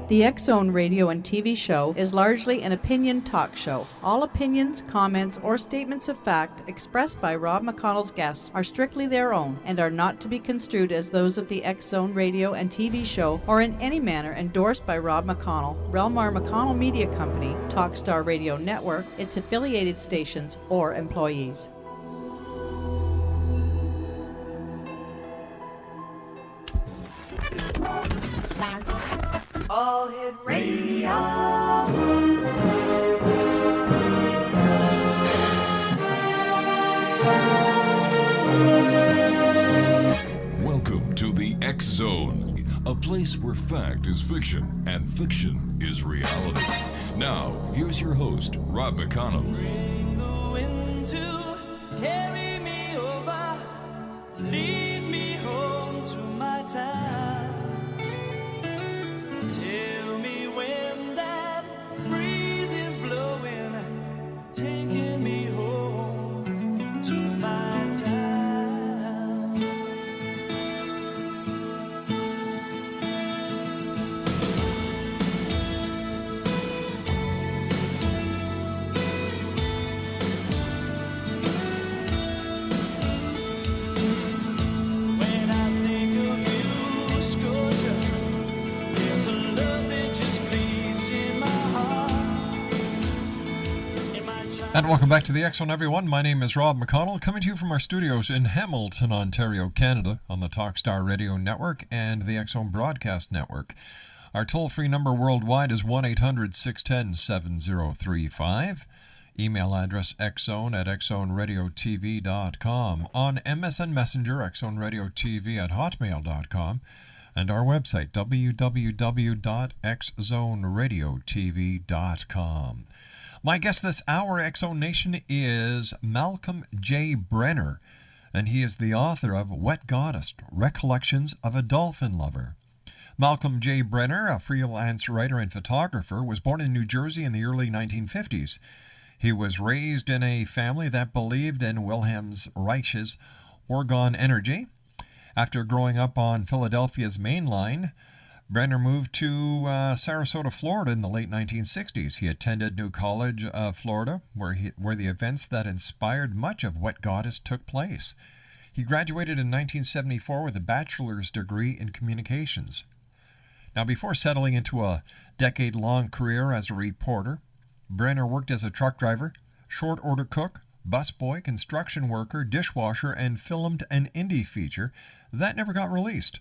The X-Zone radio and TV show is largely an opinion talk show. All opinions, comments, or statements of fact expressed by Rob McConnell's guests are strictly their own and are not to be construed as those of the X-Zone radio and TV show or in any manner endorsed by Rob McConnell, REL-MAR McConnell Media Company, Talkstar Radio Network, its affiliated stations, or employees. All Hit Radio. Welcome to the X Zone, a place where fact is fiction and fiction is reality. Now, here's your host, Rob McConnell. Bring the wind to carry me over, lead me home to my town. Tell me when that breeze is blowing, taking me home to my town. When I think of you, Scotia, there's a love that just bleeds in my heart. In my And welcome back to the X-Zone, everyone. My name is Rob McConnell, coming to you from our studios in Hamilton, Ontario, Canada, on the Talkstar Radio Network and the X-Zone Broadcast Network. Our toll-free number worldwide is 1-800-610-7035. Email address xzone@xzoneradiotv.com. On MSN Messenger, xzoneradiotv@hotmail.com. And our website, www.xzoneradiotv.com. My guest this hour, X-Zone Nation, is Malcolm J. Brenner, and he is the author of Wet Goddess, Recollections of a Dolphin Lover. Malcolm J. Brenner, a freelance writer and photographer, was born in New Jersey in the early 1950s. He was raised in a family that believed in Wilhelm Reich's Orgon energy. After growing up on Philadelphia's Main Line, Brenner moved to Sarasota, Florida in the late 1960s. He attended New College of Florida, where the events that inspired much of Wet Goddess took place. He graduated in 1974 with a bachelor's degree in communications. Now, before settling into a decade-long career as a reporter, Brenner worked as a truck driver, short order cook, busboy, construction worker, dishwasher, and filmed an indie feature that never got released.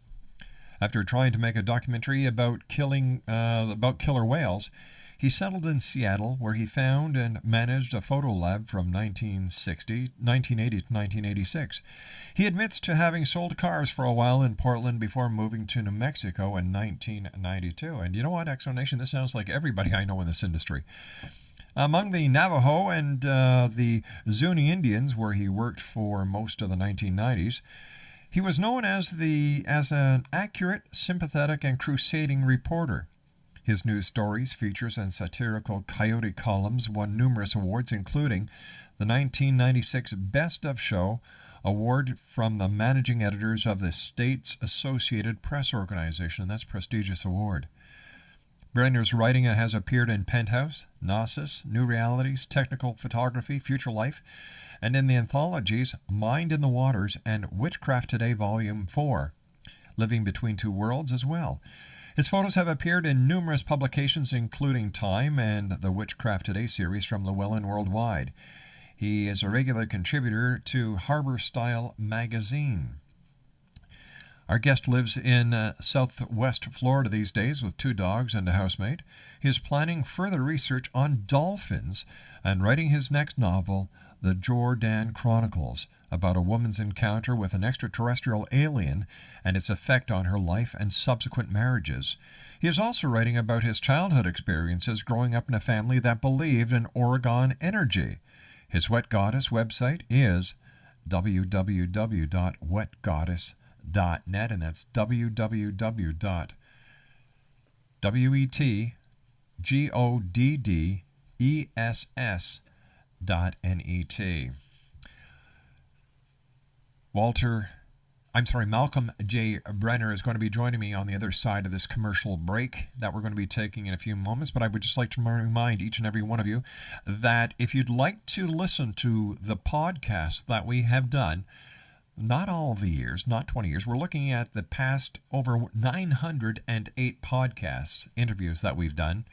After trying to make a documentary about killer whales, he settled in Seattle, where he found and managed a photo lab from 1980 to 1986. He admits to having sold cars for a while in Portland before moving to New Mexico in 1992. And you know what, X-Zone Nation, this sounds like everybody I know in this industry. Among the Navajo and the Zuni Indians, where he worked for most of the 1990s, he was known as an accurate, sympathetic, and crusading reporter. His news stories, features, and satirical coyote columns won numerous awards, including the 1996 Best of Show award from the managing editors of the States Associated Press Organization, and that's a prestigious award. Brenner's writing has appeared in Penthouse, Gnosis, New Realities, Technical Photography, Future Life, and in the anthologies Mind in the Waters and Witchcraft Today Volume 4, Living Between Two Worlds as well. His photos have appeared in numerous publications, including Time and the Witchcraft Today series from Llewellyn Worldwide. He is a regular contributor to Harbor Style magazine. Our guest lives in southwest Florida these days with 2 dogs and a housemate. He is planning further research on dolphins and writing his next novel, The Jordan Chronicles, about a woman's encounter with an extraterrestrial alien and its effect on her life and subsequent marriages. He is also writing about his childhood experiences growing up in a family that believed in Orgon energy. His Wet Goddess website is www.wetgoddess.net, and that's www.wetgoddess.net. Walter Malcolm J. Brenner is going to be joining me on the other side of this commercial break that we're going to be taking in a few moments. But I would just like to remind each and every one of you that if you'd like to listen to the podcast that we have done, not all of the years, not 20 years, we're looking at the past over 908 podcast interviews that we've done.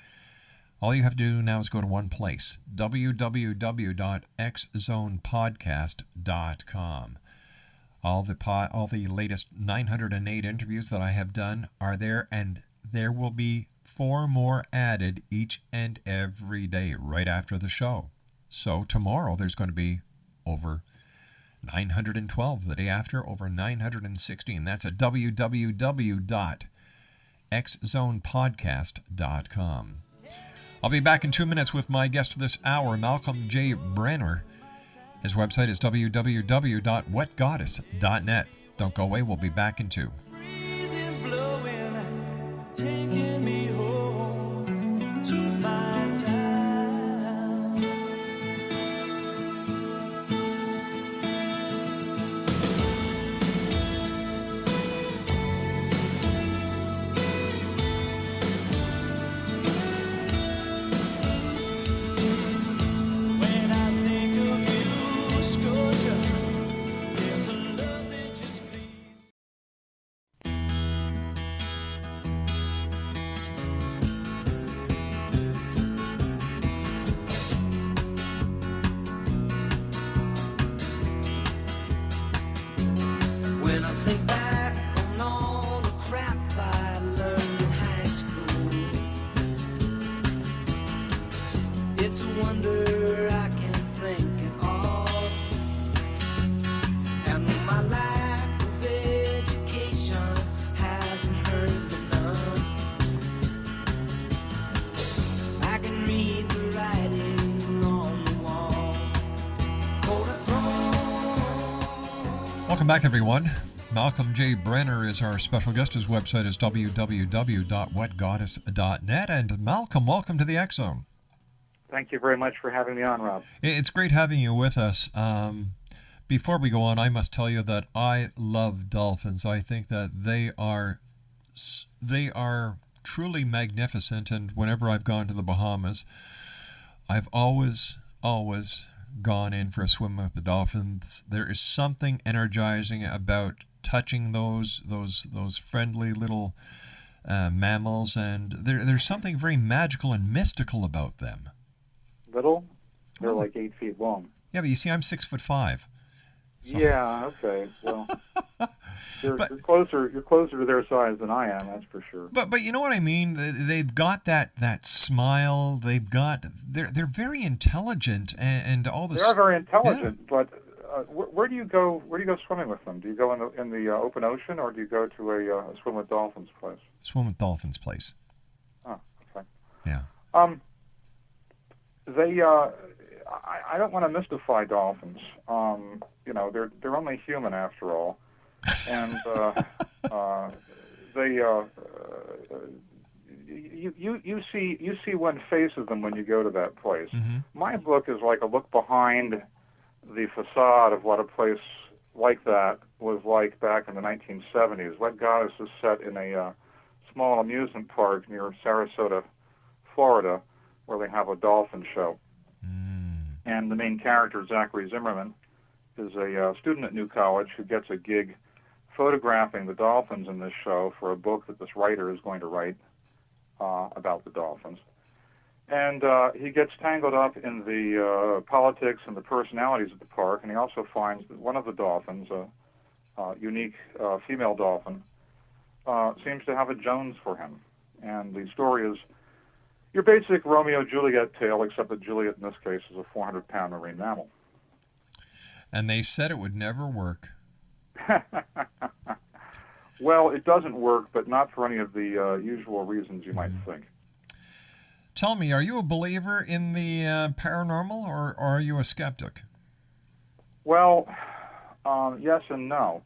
All you have to do now is go to one place, www.xzonepodcast.com. All the latest 908 interviews that I have done are there, and there will be 4 more added each and every day right after the show. So tomorrow there's going to be over 912, the day after over 916. That's at www.xzonepodcast.com. I'll be back in 2 minutes with my guest this hour, Malcolm J. Brenner. His website is www.wetgoddess.net. Don't go away. We'll be back in 2. Breeze is blowing, taking me home to my town. When I think of you, Scotia, there's a love that just bleeds. When I think back on all the crap I learned in high school, it's a wonder I can think at all. And my lack of education hasn't hurt me none. I can read the writing on the wall. Kodachrome. Welcome back, everyone. Malcolm J. Brenner is our special guest. His website is www.wetgoddess.net. And Malcolm, welcome to the X Zone. Thank you very much for having me on, Rob. It's great having you with us. Before we go on, I must tell you that I love dolphins. I think that they are truly magnificent. And whenever I've gone to the Bahamas, I've always gone in for a swim with the dolphins. There is something energizing about touching those friendly little mammals, and there's something very magical and mystical about them. Little? They're like 8 feet long. Yeah, but you see, I'm 6'5". So. Yeah, okay. Well, you're closer to their size than I am, that's for sure. But you know what I mean? They've got that smile. They're very intelligent and all this. They are very intelligent, but where do you go swimming with them? Do you go in the open ocean, or do you go to a swim with dolphins place? Swim with dolphins place. Oh, okay. Yeah. I don't want to mystify dolphins. They're only human after all, and you see one face of them when you go to that place. Mm-hmm. My book is like a look behind the facade of what a place like that was like back in the 1970s. Wet Goddess is set in a small amusement park near Sarasota, Florida, where they have a dolphin show. And the main character, Zachary Zimmerman, is a student at New College who gets a gig photographing the dolphins in this show for a book that this writer is going to write about the dolphins. And he gets tangled up in the politics and the personalities of the park, and he also finds that one of the dolphins, a unique female dolphin, seems to have a Jones for him. And the story is your basic Romeo-Juliet tale, except that Juliet in this case is a 400-pound marine mammal. And they said it would never work. Well, it doesn't work, but not for any of the usual reasons you might think. Tell me, are you a believer in the paranormal, or are you a skeptic? Well, yes and no.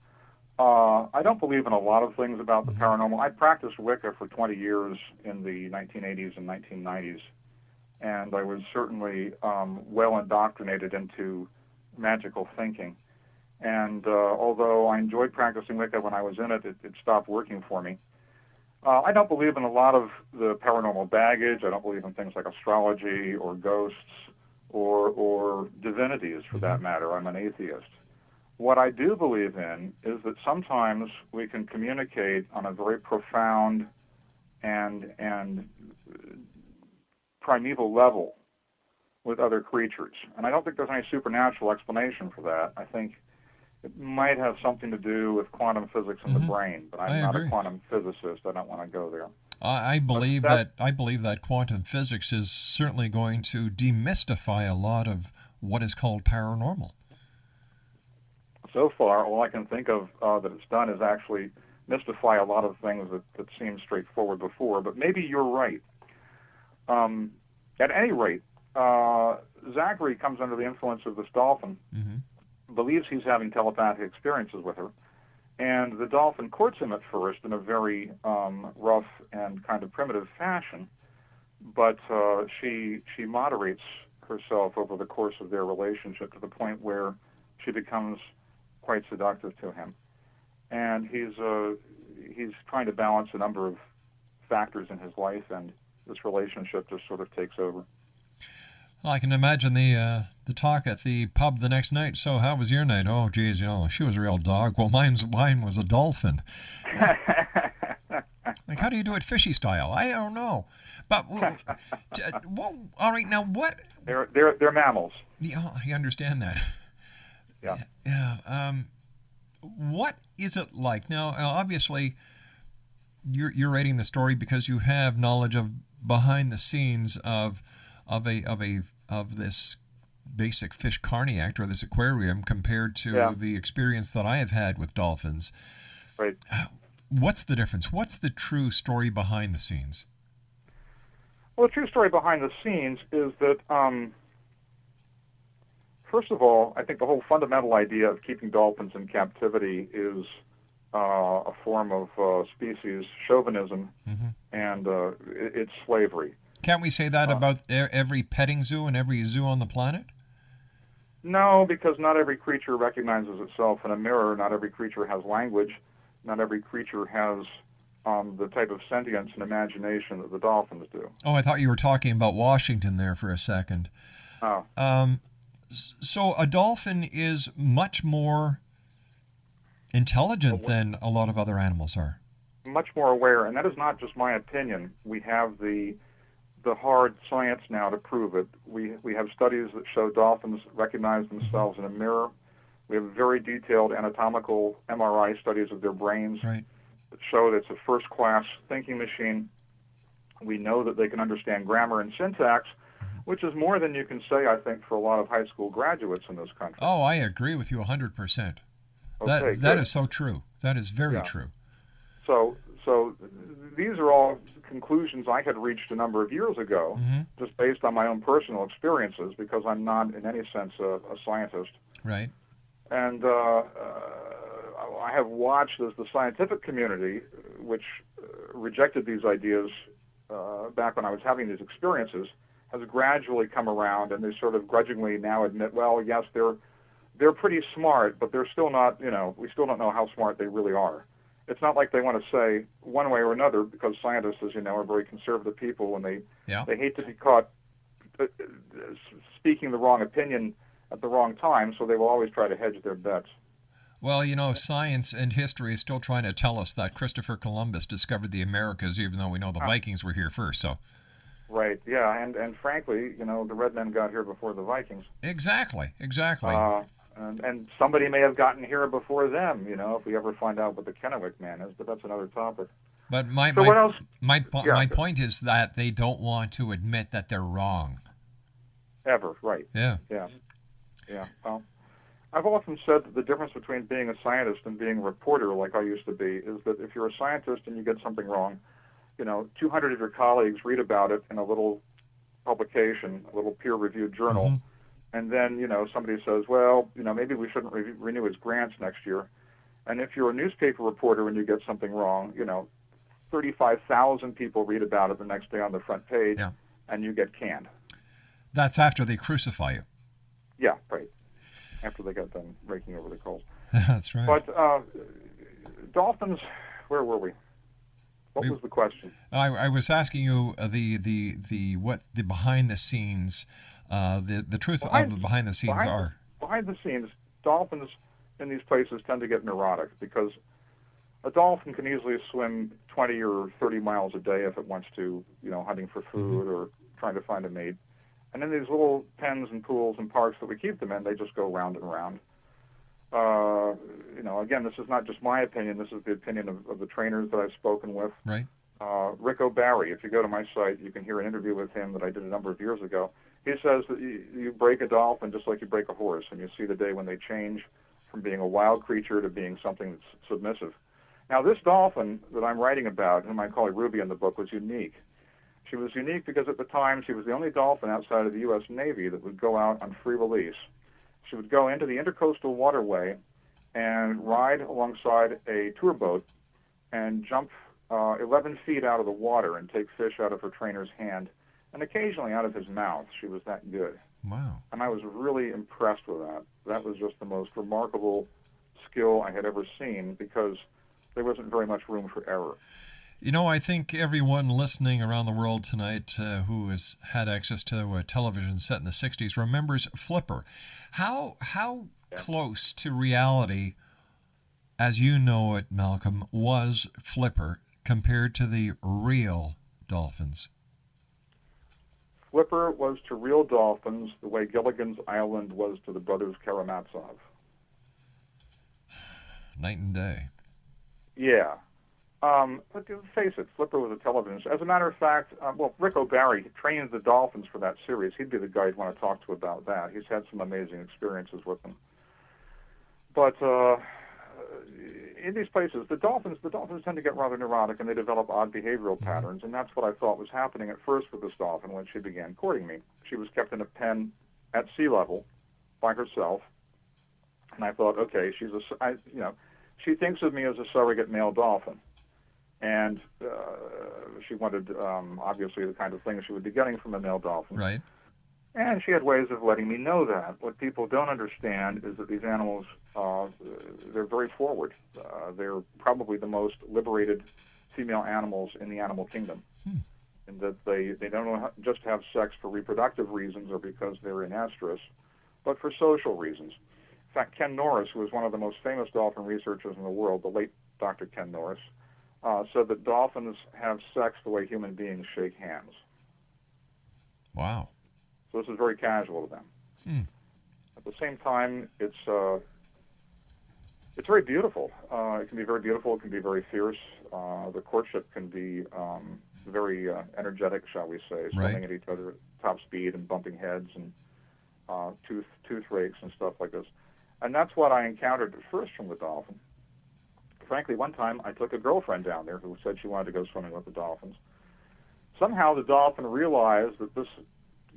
I don't believe in a lot of things about the paranormal. I practiced Wicca for 20 years in the 1980s and 1990s, and I was certainly well indoctrinated into magical thinking. And although I enjoyed practicing Wicca when I was in it, it stopped working for me. I don't believe in a lot of the paranormal baggage. I don't believe in things like astrology or ghosts or divinities, for that matter. I'm an atheist. What I do believe in is that sometimes we can communicate on a very profound and primeval level with other creatures. And I don't think there's any supernatural explanation for that. I think it might have something to do with quantum physics in the brain, but I'm not agree. a quantum physicist. I don't want to go there. I believe that quantum physics is certainly going to demystify a lot of what is called paranormal. So far, all I can think of that it's done is actually mystify a lot of things that seemed straightforward before, but maybe you're right. At any rate, Zachary comes under the influence of this dolphin, believes he's having telepathic experiences with her, and the dolphin courts him at first in a very rough and kind of primitive fashion, but she moderates herself over the course of their relationship to the point where she becomes quite seductive to him. And he's trying to balance a number of factors in his life, and this relationship just sort of takes over. Well, I can imagine the talk at the pub the next night. So how was your night? Oh, geez, she was a real dog. Well, mine was a dolphin. Like, how do you do it fishy style? I don't know. But, all right, now what? They're mammals. Yeah, I understand that. Yeah. Yeah. What is it like? Now, obviously, you're writing the story because you have knowledge of behind the scenes of this basic fish carniac or this aquarium compared to the experience that I have had with dolphins. Right. What's the difference? What's the true story behind the scenes? Well, the true story behind the scenes is that, first of all, I think the whole fundamental idea of keeping dolphins in captivity is a form of species chauvinism, and it's slavery. Can't we say that about every petting zoo and every zoo on the planet? No, because not every creature recognizes itself in a mirror. Not every creature has language. Not every creature has the type of sentience and imagination that the dolphins do. Oh, I thought you were talking about Washington there for a second. Oh. So a dolphin is much more intelligent than a lot of other animals are. Much more aware, and that is not just my opinion. We have the hard science now to prove it. We have studies that show dolphins recognize themselves in a mirror. We have very detailed anatomical MRI studies of their brains that show that it's a first-class thinking machine. We know that they can understand grammar and syntax, which is more than you can say, I think, for a lot of high school graduates in this country. Oh, I agree with you 100%. Okay, that is so true. That is very true. So these are all conclusions I had reached a number of years ago, just based on my own personal experiences, because I'm not in any sense a scientist. Right. And I have watched as the scientific community, which rejected these ideas back when I was having these experiences, has gradually come around, and they sort of grudgingly now admit, well, yes, they're pretty smart, but they're still not, we still don't know how smart they really are. It's not like they want to say one way or another, because scientists, as you know, are very conservative people, and they hate to be caught speaking the wrong opinion at the wrong time, so they will always try to hedge their bets. Well, science and history is still trying to tell us that Christopher Columbus discovered the Americas, even though we know the Vikings were here first. So. Right. Yeah, and frankly, the red men got here before the Vikings. Exactly. And somebody may have gotten here before them, if we ever find out what the Kennewick man is, but that's another topic. But my point is that they don't want to admit that they're wrong. Ever, right. Yeah. Well, I've often said that the difference between being a scientist and being a reporter, like I used to be, is that if you're a scientist and you get something wrong, 200 of your colleagues read about it in a little publication, a little peer-reviewed journal, and then, somebody says, well, maybe we shouldn't renew his grants next year. And if you're a newspaper reporter and you get something wrong, 35,000 people read about it the next day on the front page, and you get canned. That's after they crucify you. Yeah, right. after they got done raking over the coals. That's right. But dolphins, where were we? What was the question? I was asking you the behind the scenes, the truth of the behind the scenes are. Behind the scenes, dolphins in these places tend to get neurotic because a dolphin can easily swim 20 or 30 miles a day if it wants to, hunting for food or trying to find a mate. And in these little pens and pools and parks that we keep them in, they just go round and round. Again, this is not just my opinion. This is the opinion of the trainers that I've spoken with. Right. Rick O'Barry, if you go to my site, you can hear an interview with him that I did a number of years ago. He says that you break a dolphin just like you break a horse, and you see the day when they change from being a wild creature to being something that's submissive. Now, this dolphin that I'm writing about, whom I call Ruby in the book, was unique. She was unique because at the time she was the only dolphin outside of the U.S. Navy that would go out on free release. She would go into the intercoastal waterway and ride alongside a tour boat and jump 11 feet out of the water and take fish out of her trainer's hand and occasionally out of his mouth. She was that good. Wow. And I was really impressed with that. That was just the most remarkable skill I had ever seen because there wasn't very much room for error. I think everyone listening around the world tonight who has had access to a television set in the 60s remembers Flipper. How close to reality, as you know it, Malcolm, was Flipper compared to the real dolphins? Flipper was to real dolphins the way Gilligan's Island was to the brothers Karamazov. Night and day. Yeah. But face it, Flipper was a television show. As a matter of fact, Rick O'Barry trained the dolphins for that series. He'd be the guy you'd want to talk to about that. He's had some amazing experiences with them. But in these places, the dolphins tend to get rather neurotic, and they develop odd behavioral patterns, and that's what I thought was happening at first with this dolphin when she began courting me. She was kept in a pen at sea level by herself, and I thought, okay, she thinks of me as a surrogate male dolphin. And she wanted, obviously, the kind of things she would be getting from a male dolphin. Right. And she had ways of letting me know that. What people don't understand is that these animals, they're very forward. They're probably the most liberated female animals in the animal kingdom. In that they don't just have sex for reproductive reasons or because they're in estrus, but for social reasons. In fact, Ken Norris, who was one of the most famous dolphin researchers in the world, the late Dr. Ken Norris, said that dolphins have sex the way human beings shake hands. Wow. So this is very casual to them. At the same time, it's very beautiful. It can be very beautiful. It can be very fierce. The courtship can be very energetic, shall we say, swimming at each other at top speed and bumping heads and tooth rakes and stuff like this. And that's what I encountered at first from the dolphin. Frankly, one time I took a girlfriend down there who said she wanted to go swimming with the dolphins. Somehow the dolphin realized that this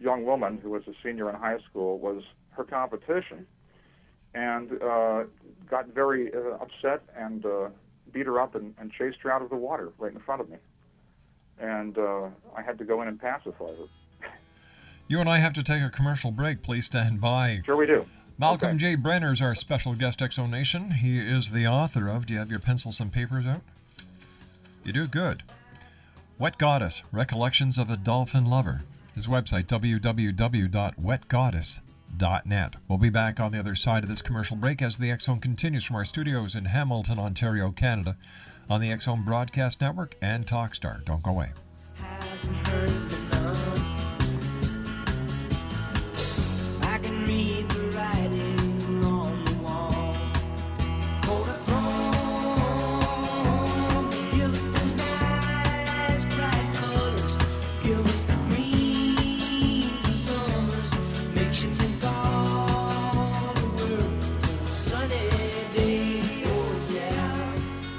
young woman, who was a senior in high school, was her competition, and got very upset and beat her up and chased her out of the water right in front of me. And I had to go in and pacify her. You and I have to take a commercial break. Please stand by. Sure we do. Malcolm J. Brenner is our special guest, Exonation. He is the author of, do you have your pencils and papers out? You do? Good. Wet Goddess, Recollections of a Dolphin Lover. His website, www.wetgoddess.net. We'll be back on the other side of this commercial break as the X Zone continues from our studios in Hamilton, Ontario, Canada, on the X Zone Broadcast Network and Talkstar. Don't go away. Hasn't hurt me none. I can read the writing on the wall. Coat of chrome, give us the nice bright colors, give us the greens of summers, makes you think all the world's a sunny day. Oh yeah,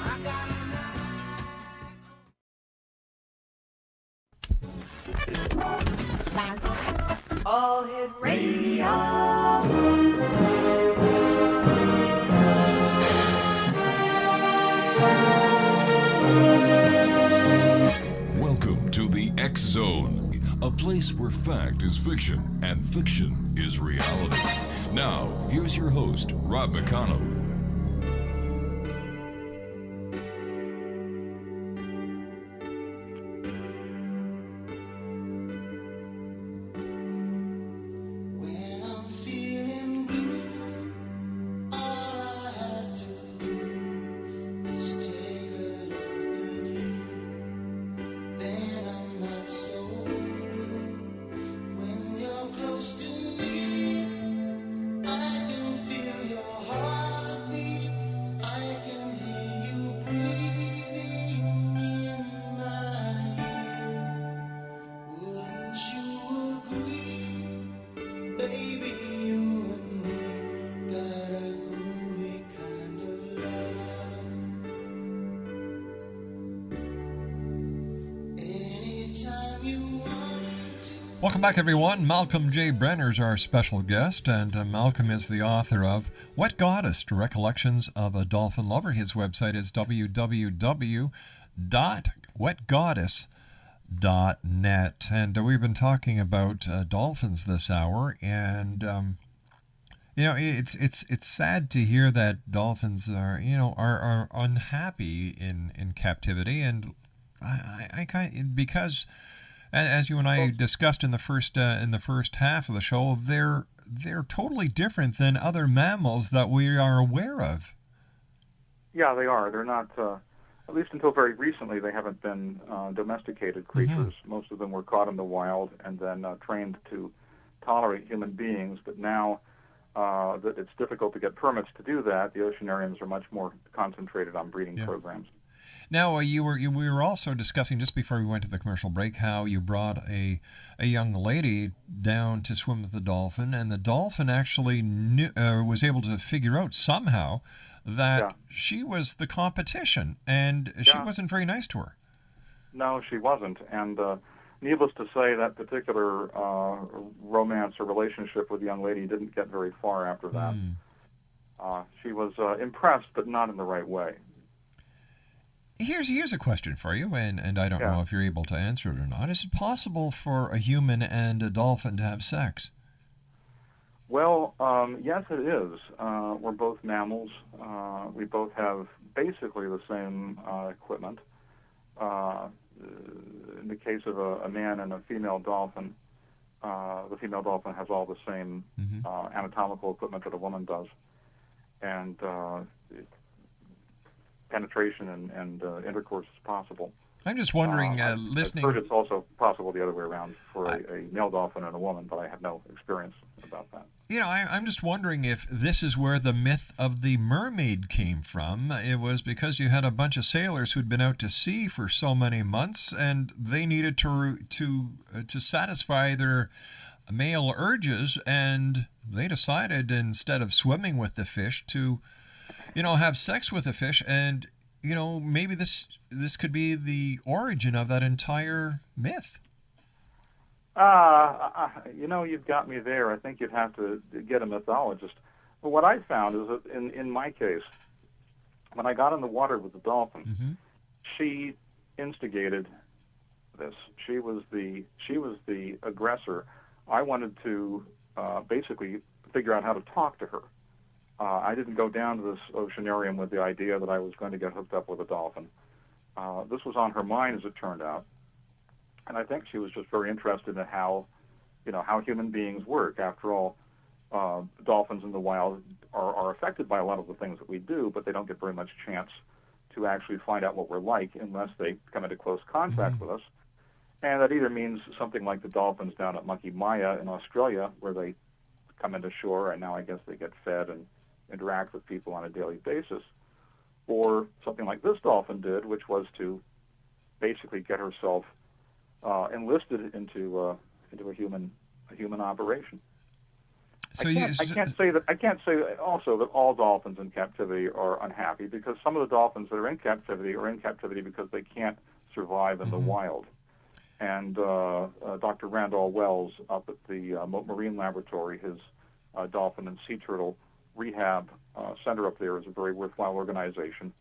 I got a night. All Hit Radio. Welcome to the X Zone, a place where fact is fiction and fiction is reality. Now, here's your host, Rob McConnell. When I'm feeling blue, all I have to do is take a look at you. Then I'm not so blue. When you're close to me, I can feel your heartbeat. I can hear you breathing in my ear. Wouldn't you agree? Baby, you and me got a groovy kind of love. Anytime you want to. Welcome back, everyone. Malcolm J. Brenner is our special guest, and Malcolm is the author of Wet Goddess, Recollections of a Dolphin Lover. His website is www.wetgoddess.net. And we've been talking about dolphins this hour, and it's sad to hear that dolphins are unhappy in captivity, and I kind because as you and I discussed in the first half of the show, they're totally different than other mammals that we are aware of. Yeah, they are. They're not, at least until very recently, they haven't been domesticated creatures. Most of them were caught in the wild and then trained to tolerate human beings. But now that it's difficult to get permits to do that, the oceanariums are much more concentrated on breeding programs. Now, we were also discussing just before we went to the commercial break how you brought a young lady down to swim with the dolphin, and the dolphin actually was able to figure out somehow that she was the competition, and she wasn't very nice to her. No, she wasn't, and needless to say, that particular romance or relationship with the young lady didn't get very far after that. She was impressed, but not in the right way. Here's a question for you, and I don't know if you're able to answer it or not. Is it possible for a human and a dolphin to have sex? Well, yes, it is. We're both mammals. We both have basically the same equipment. In the case of a man and a female dolphin, the female dolphin has all the same anatomical equipment that a woman does. And penetration and intercourse is possible. I'm just wondering, listening... I've heard it's also possible the other way around for a male dolphin and a woman, but I have no experience about that. I'm just wondering if this is where the myth of the mermaid came from. It was because you had a bunch of sailors who'd been out to sea for so many months, and they needed to satisfy their male urges, and they decided, instead of swimming with the fish, to have sex with the fish, and maybe this could be the origin of that entire myth. You've got me there. I think you'd have to get a mythologist. But what I found is that in my case, when I got in the water with the dolphin, she instigated this. She was the aggressor. I wanted to basically figure out how to talk to her. I didn't go down to this oceanarium with the idea that I was going to get hooked up with a dolphin. This was on her mind, as it turned out, and I think she was just very interested in how human beings work. After all, dolphins in the wild are affected by a lot of the things that we do, but they don't get very much chance to actually find out what we're like unless they come into close contact with us. And that either means something like the dolphins down at Monkey Maya in Australia, where they come into shore and now I guess they get fed and interact with people on a daily basis, or something like this dolphin did, which was to basically get herself enlisted into a human operation. So I can't say also that all dolphins in captivity are unhappy, because some of the dolphins that are in captivity because they can't survive in the wild. And Dr. Randall Wells up at the Marine Laboratory, his dolphin and sea turtle rehab center up there is a very worthwhile organization,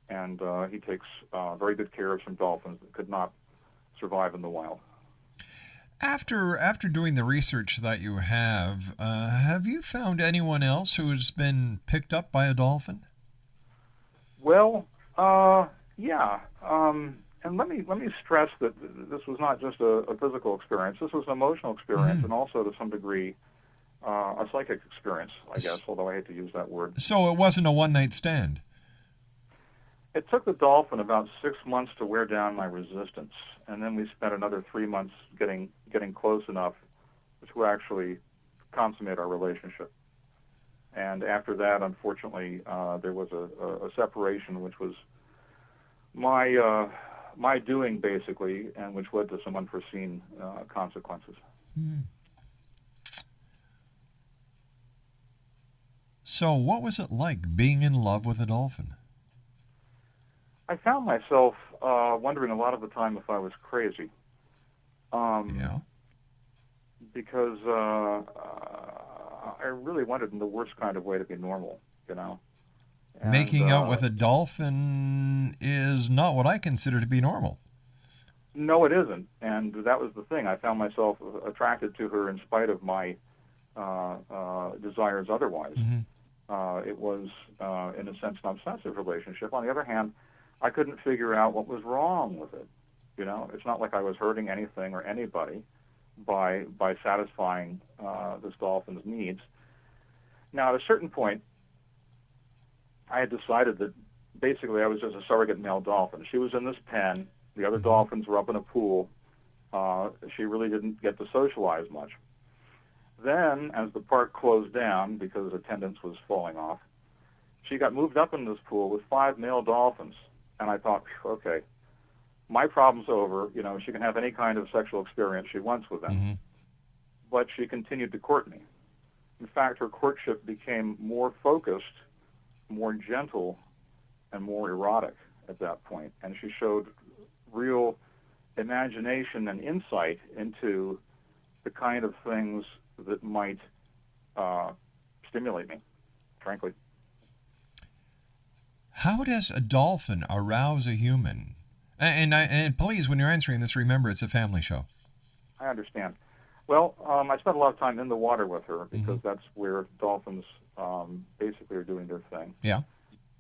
and he takes very good care of some dolphins that could not survive in the wild. After doing the research that you have you found anyone else who's been picked up by a dolphin? Well, yeah. And let me stress that this was not just a physical experience. This was an emotional experience, and also to some degree a psychic experience, I guess. Although I hate to use that word. So it wasn't a one-night stand. It took the dolphin about 6 months to wear down my resistance, and then we spent another 3 months getting close enough to actually consummate our relationship. And after that, unfortunately, there was a separation, which was my doing, basically, and which led to some unforeseen consequences. So what was it like being in love with a dolphin? I found myself wondering a lot of the time if I was crazy. Yeah. Because I really wanted in the worst kind of way to be normal, you know. And, Making out with a dolphin is not what I consider to be normal. No, it isn't, and that was the thing. I found myself attracted to her in spite of my desires otherwise. It was, in a sense, an obsessive relationship. On the other hand, I couldn't figure out what was wrong with it. You know, it's not like I was hurting anything or anybody by satisfying this dolphin's needs. Now, at a certain point, I had decided that basically I was just a surrogate male dolphin. She was in this pen. The other dolphins were up in a pool. She really didn't get to socialize much. Then, as the park closed down because attendance was falling off, she got moved up in this pool with 5 male dolphins. And I thought, okay, my problem's over. You know, she can have any kind of sexual experience she wants with them. But she continued to court me. In fact, her courtship became more focused, more gentle, and more erotic at that point. And she showed real imagination and insight into the kind of things that might stimulate me, frankly. How does a dolphin arouse a human? And please, when you're answering this, remember it's a family show. I understand. Well, I spent a lot of time in the water with her because that's where dolphins basically are doing their thing. Yeah.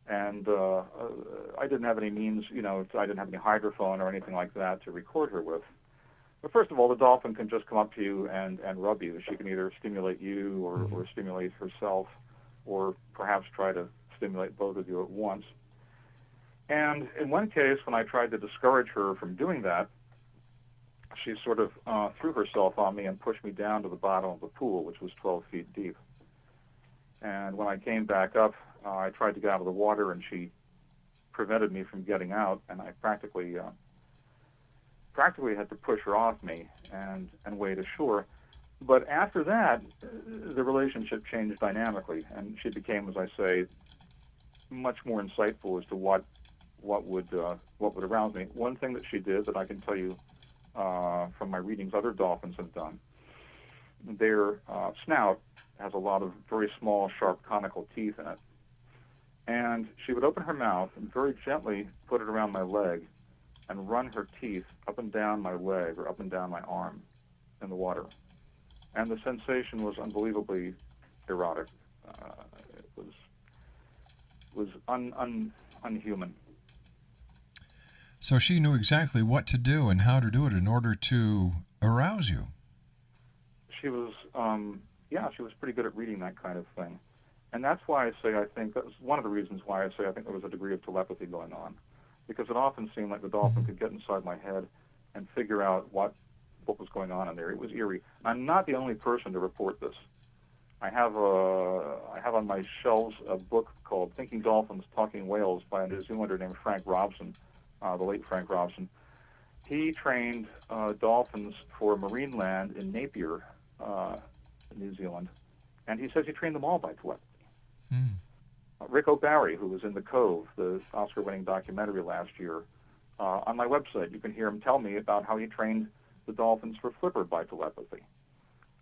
And I didn't have any means, you know, I didn't have any hydrophone or anything like that to record her with. But first of all, the dolphin can just come up to you and rub you. She can either stimulate you or stimulate herself, or perhaps try to stimulate both of you at once. And in one case, when I tried to discourage her from doing that, she sort of threw herself on me and pushed me down to the bottom of the pool, which was 12 feet deep. And when I came back up, I tried to get out of the water, and she prevented me from getting out, and I practically had to push her off me and wade ashore. But after that, the relationship changed dynamically, and she became, as I say, much more insightful as to what would arouse me. One thing that she did that I can tell you from my readings other dolphins have done, their snout has a lot of very small, sharp, conical teeth in it. And she would open her mouth and very gently put it around my leg and run her teeth up and down my leg or up and down my arm in the water. And the sensation was unbelievably erotic. It was unhuman. So she knew exactly what to do and how to do it in order to arouse you. She was, she was pretty good at reading that kind of thing. And that's why I say I think, that's one of the reasons why I say I think there was a degree of telepathy going on. Because it often seemed like the dolphin could get inside my head and figure out what was going on in there. It was eerie. I'm not the only person to report this. I have on my shelves a book called Thinking Dolphins, Talking Whales by a New Zealander named Frank Robson, the late Frank Robson. He trained dolphins for Marineland in Napier, New Zealand, and he says he trained them all by telepathy. Rick O'Barry, who was in The Cove, the Oscar-winning documentary last year, on my website, you can hear him tell me about how he trained the dolphins for flipper by telepathy.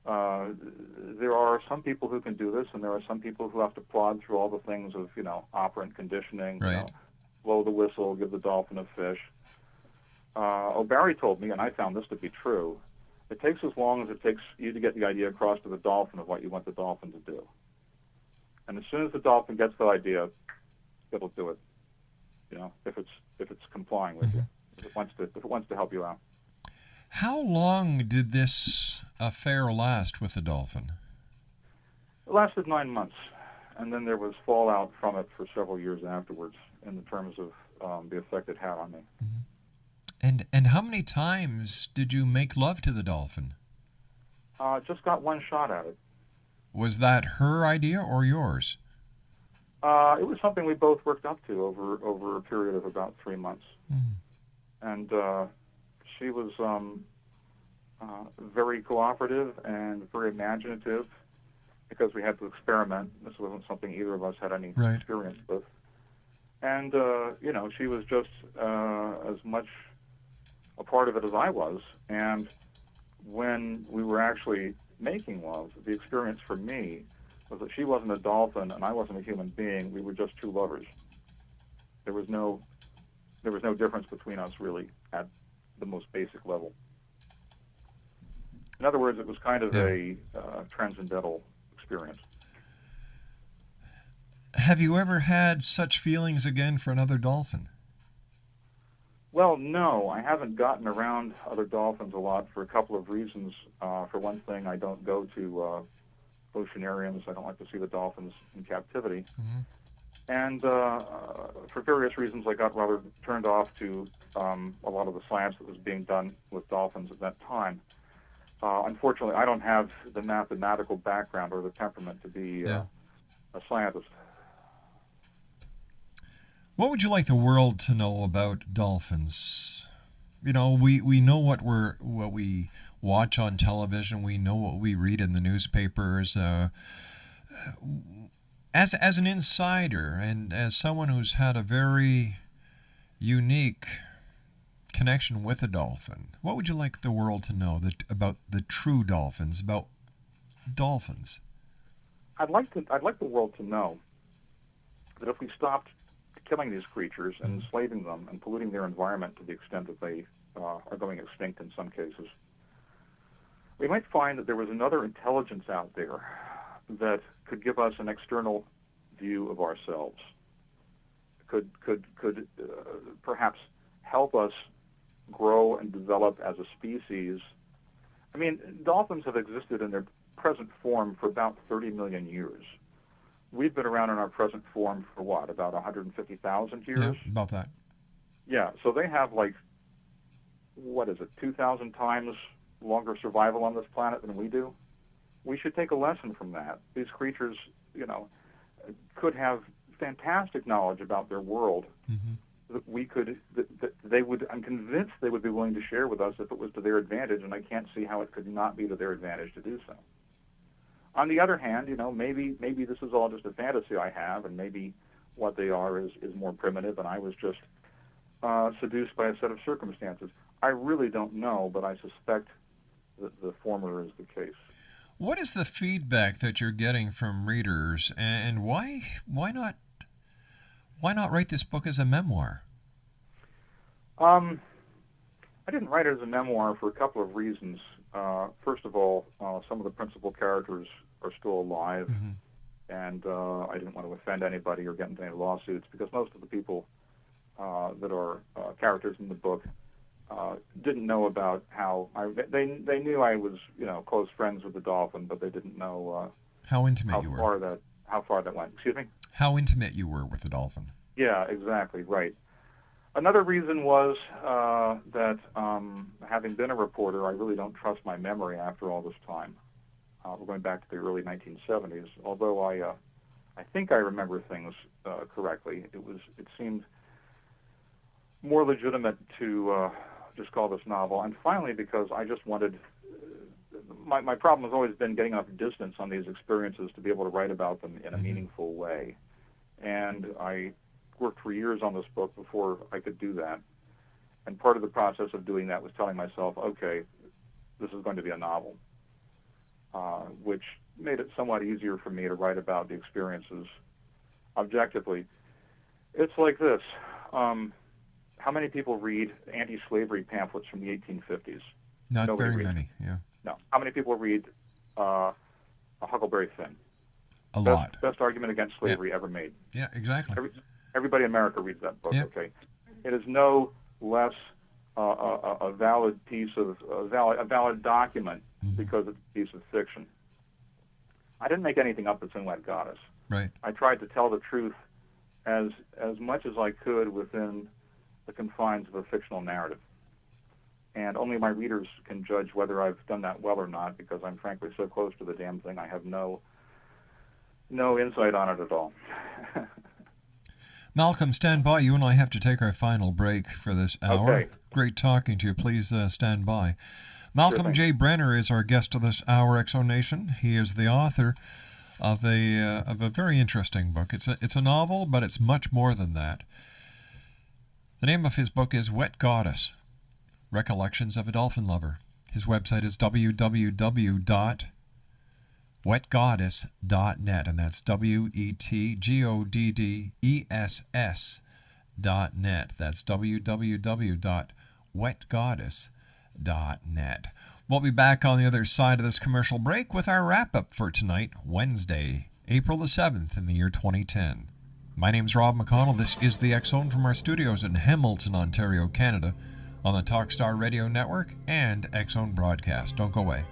There are some people who can do this, and there are some people who have to plod through all the things of, operant conditioning, Right. Blow the whistle, give the dolphin a fish. O'Barry told me, and I found this to be true, It takes as long as it takes you to get the idea across to the dolphin of what you want the dolphin to do. And as soon as the dolphin gets the idea, it'll do it. If it's complying with you, if it wants to help you out. How long did this affair last with the dolphin? It lasted 9 months, and then there was fallout from it for several years afterwards in the terms of the effect it had on me. And how many times did you make love to the dolphin? Just got one shot at it. Was that her idea or yours? It was something we both worked up to over a period of about 3 months. And she was very cooperative and very imaginative because we had to experiment. This wasn't something either of us had any experience with. And, she was just as much a part of it as I was. And when we were actually making love, the experience for me was that she wasn't a dolphin and I wasn't a human being. We were just two lovers. There was no difference between us, really, at the most basic level. In other words, it was kind of a transcendental experience. Have you ever had such feelings again for another dolphin? Well, no, I haven't gotten around other dolphins a lot for a couple of reasons. For one thing, I don't go to oceanariums. I don't like to see the dolphins in captivity. And for various reasons, I got rather turned off to a lot of the science that was being done with dolphins at that time. Unfortunately, I don't have the mathematical background or the temperament to be a scientist. What would you like the world to know about dolphins? We know what we watch on television. We know what we read in the newspapers. As an insider and as someone who's had a very unique connection with a dolphin, what would you like the world to know about the true dolphins, about dolphins? I'd like the world to know that if we stopped killing these creatures and enslaving them and polluting their environment to the extent that they are going extinct in some cases, we might find that there was another intelligence out there that could give us an external view of ourselves, could perhaps help us grow and develop as a species. I mean, dolphins have existed in their present form for about 30 million years. We've been around in our present form for what, about 150,000 years? Yeah, about that. Yeah, so they have 2,000 times longer survival on this planet than we do? We should take a lesson from that. These creatures, could have fantastic knowledge about their world that I'm convinced they would be willing to share with us if it was to their advantage, and I can't see how it could not be to their advantage to do so. On the other hand, maybe this is all just a fantasy I have, and maybe what they are is more primitive, and I was just seduced by a set of circumstances. I really don't know, but I suspect that the former is the case. What is the feedback that you're getting from readers, and why not write this book as a memoir? I didn't write it as a memoir for a couple of reasons. First of all, some of the principal characters are still alive, and I didn't want to offend anybody or get into any lawsuits because most of the people that are characters in the book didn't know about how they knew I was close friends with the dolphin, but they didn't know how intimate you were. How far that went. Excuse me? How intimate you were with the dolphin. Yeah, exactly, right. Another reason was that having been a reporter, I really don't trust my memory after all this time. We're going back to the early 1970s. Although I think I remember things correctly, it seemed more legitimate to just call this novel. And finally, because I just wanted, my problem has always been getting enough distance on these experiences to be able to write about them in a meaningful way. And I worked for years on this book before I could do that. And part of the process of doing that was telling myself, okay, this is going to be a novel, which made it somewhat easier for me to write about the experiences objectively. It's like this. How many people read anti-slavery pamphlets from the 1850s? Not Nobody very reads. many, yeah. No. How many people read A Huckleberry Finn? A lot. Best argument against slavery ever made. Yeah, exactly. Everybody in America reads that book. Yeah. Okay, it is no less a valid piece of a valid document because it's a piece of fiction. I didn't make anything up that's in Wet Goddess. Right. I tried to tell the truth as much as I could within the confines of a fictional narrative. And only my readers can judge whether I've done that well or not, because I'm frankly so close to the damn thing I have no insight on it at all. Malcolm, stand by. You and I have to take our final break for this hour. Okay. Great talking to you. Please stand by. Malcolm Sure J. Brenner is our guest of this hour, X-Zone Nation. He is the author of a very interesting book. It's a novel, but it's much more than that. The name of his book is Wet Goddess, Recollections of a Dolphin Lover. His website is www.wetgoddess.net, and that's WETGODDESS.net. That's www.wetgoddess.net. We'll be back on the other side of this commercial break with our wrap-up for tonight, Wednesday, April the 7th in the year 2010. My name's Rob McConnell. This is the X-Zone from our studios in Hamilton, Ontario, Canada, on the Talkstar Radio Network and X-Zone Broadcast. Don't go away.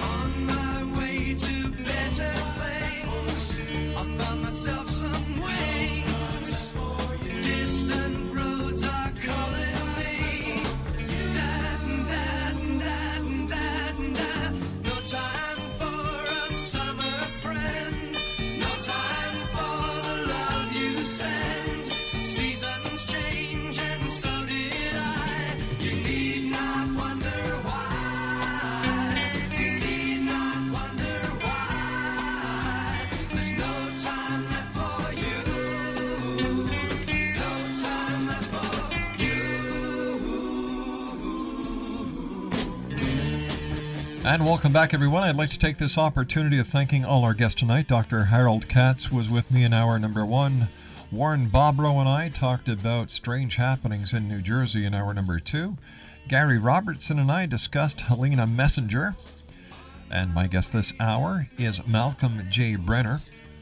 On my way to better things, I found myself some wings. Distant roads are calling me. No time for a summer friend. No time for the love you send. Seasons change and so did I. You need not wonder why. You need not wonder why. There's no time left for you. No time left for you. And welcome back, everyone. I'd like to take this opportunity of thanking all our guests tonight. Dr. Harold Katz was with me in hour number 1. Warren Bobrow and I talked about strange happenings in New Jersey in hour number 2. Gary Robertson and I discussed Helena Messenger. And my guest this hour is Malcolm J. Brenner,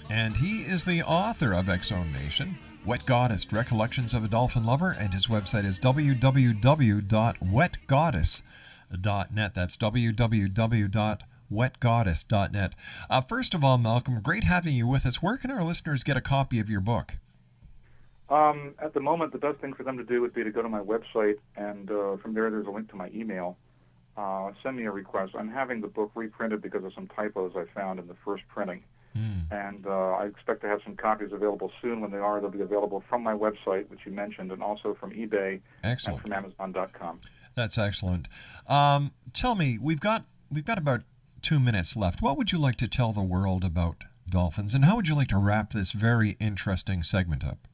and he is the author of X-Zone Nation, Wet Goddess, Recollections of a Dolphin Lover, and his website is www.wetgoddess.net. That's www.wetgoddess.net. First of all, Malcolm, great having you with us. Where can our listeners get a copy of your book? At the moment, the best thing for them to do would be to go to my website, and from there's a link to my email. Send me a request. I'm having the book reprinted because of some typos I found in the first printing. And I expect to have some copies available soon. When they are, they'll be available from my website, which you mentioned, and also from eBay Excellent. and from Amazon.com. That's excellent. Tell me, we've got about 2 minutes left. What would you like to tell the world about dolphins, and how would you like to wrap this very interesting segment up?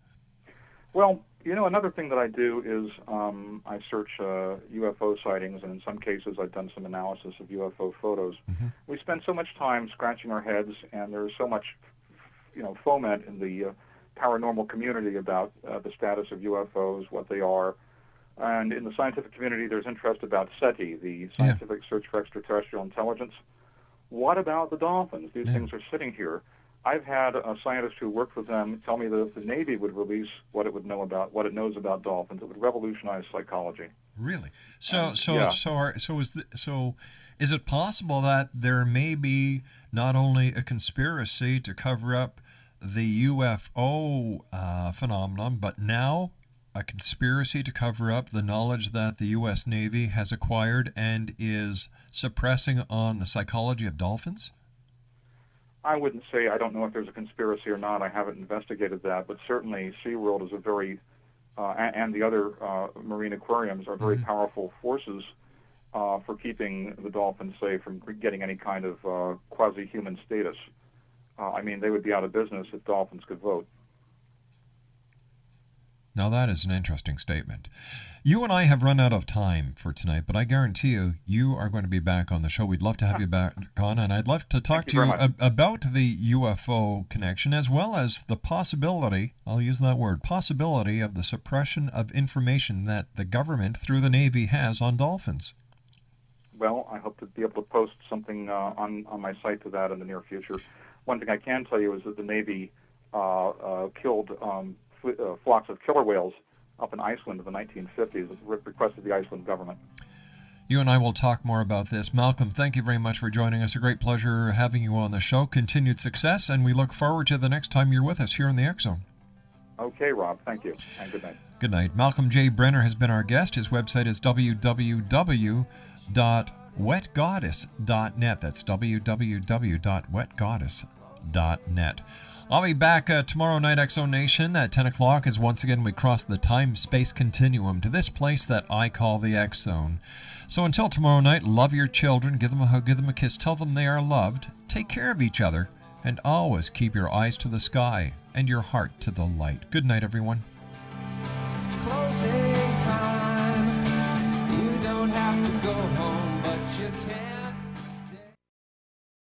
Well, another thing that I do is I search UFO sightings, and in some cases I've done some analysis of UFO photos. We spend so much time scratching our heads, and there's so much, foment in the paranormal community about the status of UFOs, what they are. And in the scientific community, there's interest about SETI, the Scientific Search for Extraterrestrial Intelligence. What about the dolphins? These things are sitting here. I've had a scientist who worked with them tell me that if the Navy would release what it knows about dolphins, it would revolutionize psychology. Really? So is it possible that there may be not only a conspiracy to cover up the UFO phenomenon, but now a conspiracy to cover up the knowledge that the U.S. Navy has acquired and is suppressing on the psychology of dolphins? I wouldn't say I don't know if there's a conspiracy or not. I haven't investigated that, but certainly SeaWorld is a very, and the other marine aquariums are very powerful forces for keeping the dolphins safe from getting any kind of quasi-human status. I mean, they would be out of business if dolphins could vote. Now that is an interesting statement. You and I have run out of time for tonight, but I guarantee you, you are going to be back on the show. We'd love to have you back on, and I'd love to talk to you about the UFO connection, as well as the possibility, I'll use that word, possibility of the suppression of information that the government, through the Navy, has on dolphins. Well, I hope to be able to post something on my site to that in the near future. One thing I can tell you is that the Navy killed flocks of killer whales up in Iceland in the 1950s at the request of the Iceland government. You and I will talk more about this. Malcolm, thank you very much for joining us. A great pleasure having you on the show. Continued success, and we look forward to the next time you're with us here in the X Zone. Okay, Rob. Thank you, and good night. Good night. Malcolm J. Brenner has been our guest. His website is www.wetgoddess.net. That's www.wetgoddess.net. I'll be back tomorrow night, X Zone Nation, at 10 o'clock, as once again we cross the time-space continuum to this place that I call the X Zone. So until tomorrow night, love your children, give them a hug, give them a kiss, tell them they are loved, take care of each other, and always keep your eyes to the sky and your heart to the light. Good night, everyone. Closing time. You don't have to go home, but you can.